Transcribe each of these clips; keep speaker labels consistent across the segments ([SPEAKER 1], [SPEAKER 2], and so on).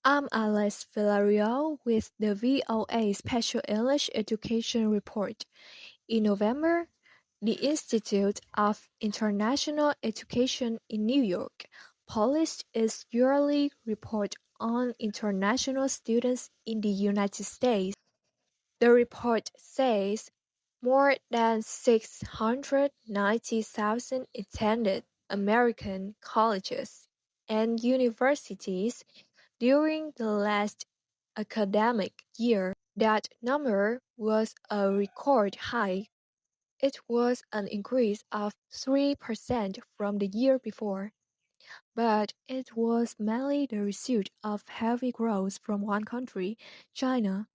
[SPEAKER 1] I'm Alice Villarreal with the VOA Special English Education Report. In November, the Institute of International Education in New York published its yearly report on international students in the United States. The report says more than 690,000 attended American colleges and universities during the last academic year. That number was a record high. It was an increase of 3% from the year before, but it was mainly the result of heavy growth from one country, China.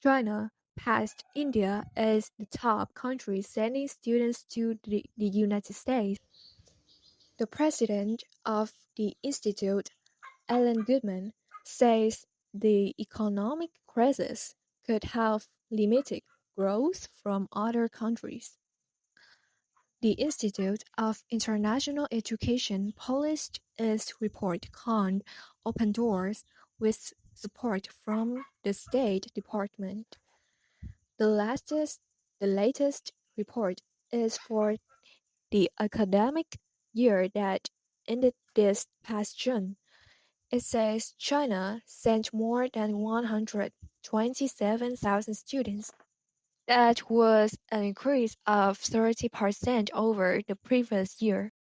[SPEAKER 1] China passed India as the top country sending students to the United States. The president of the institute, Alan Goodman, says the economic crisis could have limited growth from other countries. The Institute of International Education published its report called "Open Doors" with support from the State Department. The latest report is for the academic year that ended this past June. It says China sent more than 127,000 students. That was an increase of 30% over the previous year.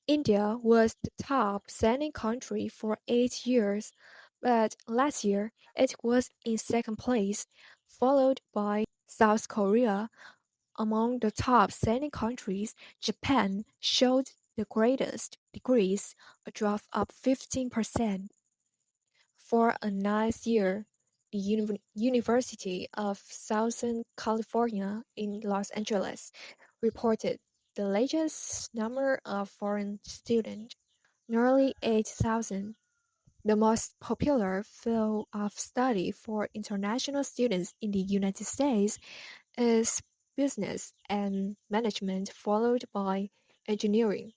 [SPEAKER 1] India was the top sending country for 8 years, but last year it was in second place, followed by South Korea. Among the top sending countries, Japan showed the greatest decrease, a drop of 15%. For a ninth year, the University of Southern California in Los Angeles reported the latest number of foreign students, nearly 8,000. The most popular field of study for international students in the United States is business and management, followed by engineering.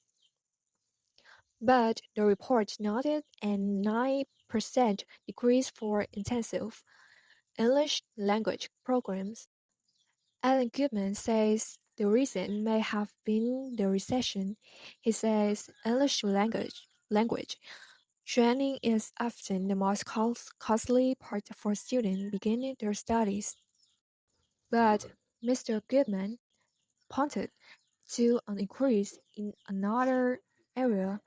[SPEAKER 1] But the report noted a 9% decrease for intensive English language programs. Alan Goodman says the reason may have been the recession. He says English language training is often the most costly part for students beginning their studies. But Mr. Goodman pointed to an increase in another area,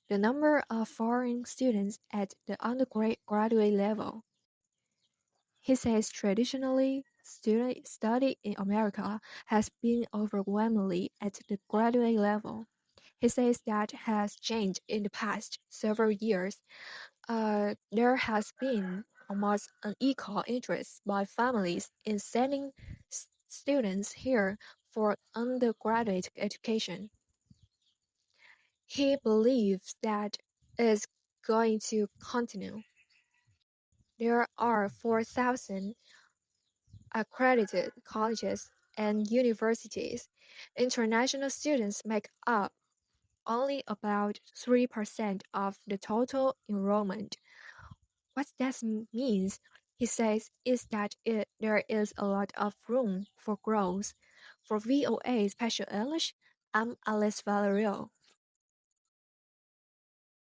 [SPEAKER 1] the number of foreign students at the undergraduate level. He says traditionally, student study in America has been overwhelmingly at the graduate level. He says that has changed in the past several years. There has been almost an equal interest by families in sending students here for undergraduate education. He believes that is going to continue. There are 4,000 accredited colleges and universities. International students make up only about 3% of the total enrollment. What that means, he says, is that there is a lot of room for growth. For VOA Special English, I'm Alice Valerio.